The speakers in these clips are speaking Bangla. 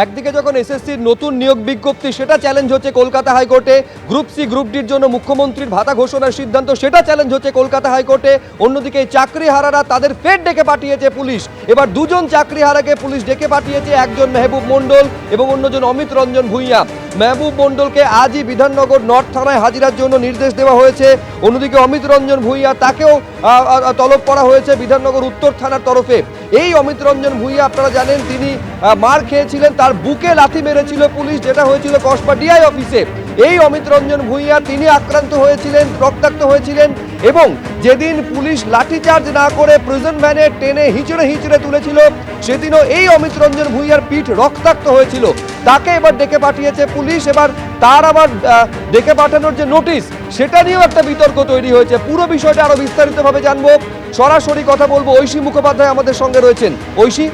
একদিকে যখন এসএসসির নতুন নিয়োগ বিজ্ঞপ্তি সেটা চ্যালেঞ্জ হচ্ছে কলকাতা হাইকোর্টে, গ্রুপ সি গ্রুপ ডির জন্য মুখ্যমন্ত্রীর ভাতা ঘোষণার সিদ্ধান্ত সেটা চ্যালেঞ্জ হচ্ছে কলকাতা হাইকোর্টে, অন্যদিকে চাকরিহারারা তাদের ফের ডেকে পাঠিয়েছে পুলিশ। এবার দুজন চাকরিহারাকে পুলিশ ডেকে পাঠিয়েছে, একজন মেহবুব মণ্ডল এবং অন্যজন অমিত রঞ্জন ভূঁইয়া। মেহবুব মণ্ডলকে আজই বিধাননগর নর্থ থানায় হাজিরার জন্য নির্দেশ দেওয়া হয়েছে, অন্যদিকে অমিত রঞ্জন ভূঁইয়া তাকেও তলব করা হয়েছে বিধাননগর উত্তর থানার তরফে। এই অমিত রঞ্জন ভূঁইয়া আপনারা জানেন তিনি মার খেয়েছিলেন, তার বুকে লাথি মেরেছিল পুলিশ, যেটা হয়েছিল কসবা ডিআই অফিসে। এই অমিত রঞ্জন ভূঁইয়া তিনি আক্রান্ত হয়েছিলেন, রক্তাক্ত হয়েছিলেন এবং যেদিন পুলিশ লাঠিচার্জ না করে প্রিজন ভ্যানে টেনে হিঁচড়ে হিঁচড়ে তুলেছিল সেদিনও এই অমিত রঞ্জন ভূঁইয়ার পিঠ রক্তাক্ত হয়েছিল। তাকে এবার ডেকে পাঠিয়েছে পুলিশ। এবার তার আবার ডেকে পাঠানোর যে নোটিশ সেটা নিয়েও একটা বিতর্ক তৈরি হয়েছে। পুরো বিষয়টা আরো বিস্তারিতভাবে জানবো, সরাসরি কথা বলবো। ঐশী মুখোপাধ্যায় আমাদের সঙ্গে রয়েছেন। ঐশী,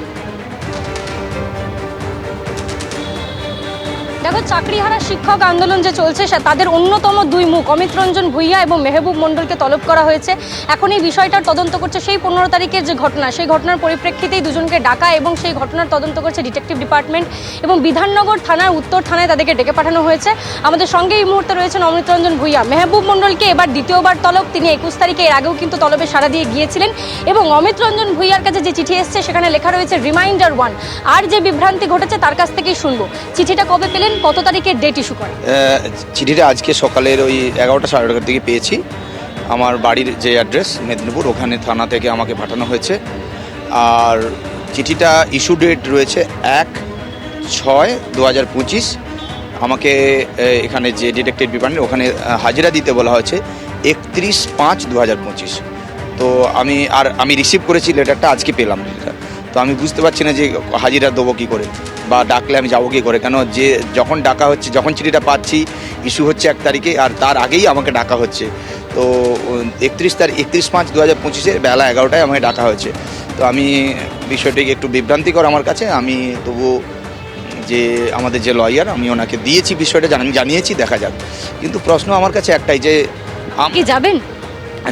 দেখো, চাকরিহারা শিক্ষক আন্দোলন যে চলছে তাদের অন্যতম দুই মুখ অমিত রঞ্জন ভূঁইয়া এবং মেহবুব মণ্ডলকে তলব করা হয়েছে। এখন এই বিষয়টার তদন্ত করছে সেই 15 তারিখের যে ঘটনা, সেই ঘটনার পরিপ্রেক্ষিতেই দুজনকে ডাকা এবং সেই ঘটনার তদন্ত করছে ডিটেকটিভ ডিপার্টমেন্ট এবং বিধাননগর থানার উত্তর থানায় তাদেরকে ডেকে পাঠানো হয়েছে। আমাদের সঙ্গে এই মুহূর্তে রয়েছেন অমিত রঞ্জন ভূঁইয়া। মেহবুব মণ্ডলকে এবার দ্বিতীয়বার তলব, তিনি 21 তারিখে এর আগেও কিন্তু তলবে সাড়া দিয়ে গিয়েছিলেন এবং অমিত রঞ্জন ভূঁইয়ার কাছে যে চিঠি এসছে সেখানে লেখা রয়েছে রিমাইন্ডার 1। আর যে বিভ্রান্তি ঘটেছে তার কাছ থেকেই শুনবো, চিঠিটা কবে পেলেন, কত তারিখের ডেট ইস্যু করেন? চিঠিটা আজকে সকালের ওই 11টা সাড়ে 11টার দিকে পেয়েছি। আমার বাড়ির যে অ্যাড্রেস মেদিনীপুর, ওখানে থানা থেকে আমাকে পাঠানো হয়েছে। আর চিঠিটা ইস্যু ডেট রয়েছে 1/6/2025। আমাকে এখানে যে ডিটেকটিভ ডিপার্টমেন্ট ওখানে হাজিরা দিতে বলা হয়েছে 31/5/2025। তো আমি রিসিভ করেছি লেটারটা, আজকে পেলাম লেটার। তো আমি বুঝতে পারছি না যে হাজিরা দেবো কী করে বা ডাকলে আমি যাবো কী করে, কেন যে যখন ডাকা হচ্ছে, যখন চিঠিটা পাচ্ছি ইস্যু হচ্ছে 1 তারিখে আর তার আগেই আমাকে ডাকা হচ্ছে। তো 31/5/2025 বেলা 11টায় আমাকে ডাকা হয়েছে। তো আমি বিষয়টিকে একটু বিভ্রান্তিকর আমার কাছে। আমি তবু যে আমাদের যে লয়ার, আমি ওনাকে দিয়েছি বিষয়টা জানিয়েছি, দেখা যাক। কিন্তু প্রশ্ন আমার কাছে একটাই যে কি যাবেন,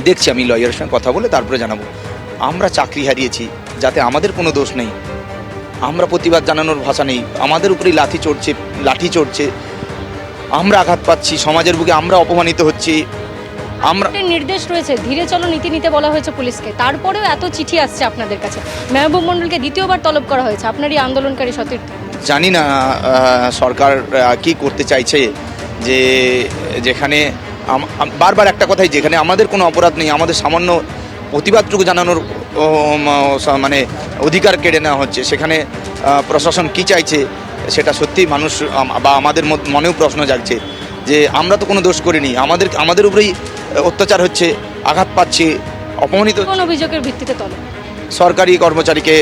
দেখছি আমি লয়ারের সঙ্গে কথা বলে তারপরে জানাবো। আমরা চাকরি হারিয়েছি, যাতে আমাদের কোনো দোষ নেই, আমরা প্রতিবাদ জানানোর ভাষা নেই, আমাদের উপরেই লাঠি চড়ছে, আমরা আঘাত পাচ্ছি, সমাজের বুকে আমরা অপমানিত হচ্ছি। আমরা নির্দেশ রয়েছে ধীরে চলো নীতি নিতে বলা হয়েছে পুলিশকে, তারপরেও এত চিঠি আসছে আপনাদের কাছে। মেহবুব মণ্ডলকে দ্বিতীয়বার তলব করা হয়েছে, আপনারই আন্দোলনকারী সতীর্থ। জানি না সরকার কি করতে চাইছে, যে যেখানে বারবার একটা কথাই, যেখানে আমাদের কোনো অপরাধ নেই, আমাদের সামান্য প্রতিবাদটুকু জানানোর মানে অধিকার কেড়ে নেওয়া হচ্ছে, সেখানে প্রশাসন কি চাইছে সেটা সত্যি মানুষ বা আমাদের মনেও প্রশ্ন জাগছে যে আমরা তো কোনো দোষ করিনি, আমাদের উপরেই অত্যাচার হচ্ছে, আঘাত পাচ্ছে, অপমানিত। কোন অভিযোগের ভিত্তিতে তলব? সরকারি কর্মচারীকে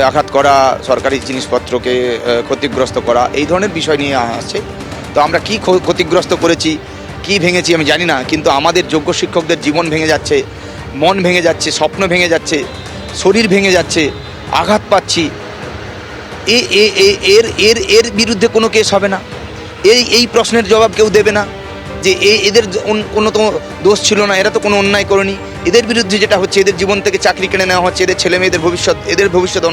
আঘাত করা, সরকারি জিনিসপত্রকে ক্ষতিগ্রস্ত করা, এই ধরনের বিষয় নিয়ে আসছে। তো আমরা কি ক্ষতিগ্রস্ত করেছি, কি ভেঙেছি আমি জানি না, কিন্তু আমাদের যোগ্য শিক্ষকদের জীবন ভেঙে যাচ্ছে, মন ভেঙে যাচ্ছে, স্বপ্ন ভেঙে যাচ্ছে, শরীর ভেঙে যাচ্ছে, আঘাত পাচ্ছি। এর বিরুদ্ধে কোনো কেস হবে না, এই প্রশ্নের জবাব কেউ দেবে না যে এদের কোনো তো দোষ ছিল না, এরা তো কোনো অন্যায় করেনি। এদের বিরুদ্ধে যেটা হচ্ছে, এদের জীবন থেকে চাকরি কেড়ে নেওয়া হচ্ছে, এদের ছেলে মেয়েদের এদের ভবিষ্যৎ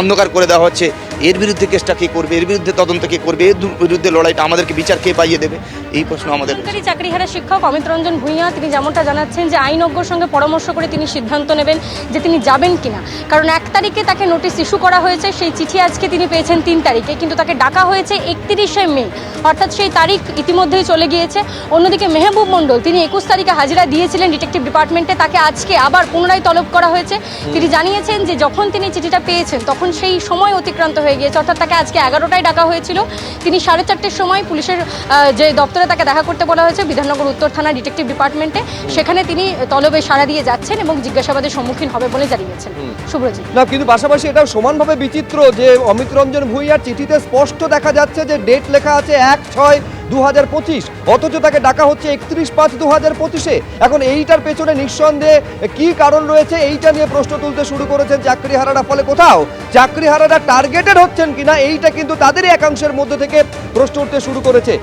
অন্ধকার করে দেওয়া হচ্ছে। এর বিরুদ্ধে কেসটা কে করবে, এর বিরুদ্ধে তদন্ত কে করবে, এর বিরুদ্ধে লড়াইটা আমাদেরকে বিচার কে পাইয়ে দেবে, এই প্রশ্ন আমাদের। চাকরিহারা শিক্ষক অমিত রঞ্জন ভূঁইয়া তিনি যেমনটা জানাচ্ছেন যে আইনজ্ঞর সঙ্গে পরামর্শ করে তিনি সিদ্ধান্ত নেবেন যে তিনি যাবেন কিনা, কারণ 1 তারিখে তাকে নোটিশ ইস্যু করা হয়েছে, সেই চিঠি আজকে তিনি পেয়েছেন 3 তারিখে, কিন্তু তাকে ডাকা হয়েছে 31শে মে, অর্থাৎ সেই তারিখ ইতিমধ্যেই চলে গিয়েছে। অন্যদিকে মেহবুব মণ্ডল তিনি 21 তারিখে হাজিরা দিয়েছিলেন ডিটেকটিভ ডিপার্টমেন্টে, তাকে আজকে আবার পুনরায় তলব করা হয়েছে। তিনি জানিয়েছেন যে যখন তিনি চিঠিটা পেয়েছেন তখন সেই সময় অতিক্রান্ত হয়ে গিয়েছে, অর্থাৎ তাকে আজকে 11টায় ডাকা হয়েছিল। তিনি 4:30-র সময় পুলিশের যে দপ্তরে তাকে দেখা করতে বলা হয়েছে বিধাননগর উত্তর থানা ডিটেকটিভ ডিপার্টমেন্টে, সেখানে তিনি তলবে সাড়া দিয়ে যাচ্ছেন এবং জিজ্ঞাসাবাদের সম্মুখীন হবে বলে জানিয়েছেন। শুভ্রজিৎ, না কিন্তু পাশাপাশি এটাও সমানভাবে বিচিত্র যে অমিত রঞ্জন ভূঁইয়ার চিঠিতে স্পষ্ট দেখা যাচ্ছে যে ডেট লেখা আছে 1/6/2025, অথচ তাকে ডাকা হচ্ছে 31/5/2025। এখন এইটার পেছনে নিঃসন্দেহে কি কারণ রয়েছে, এইটা নিয়ে প্রশ্ন তুলতে শুরু করেছেন চাকরিহারারা। ফলে কোথাও চাকরিহারারা টার্গেটেড হচ্ছেন কিনা, এইটা কিন্তু তাদেরই একাংশের মধ্যে থেকে প্রশ্ন উঠতে শুরু করেছে।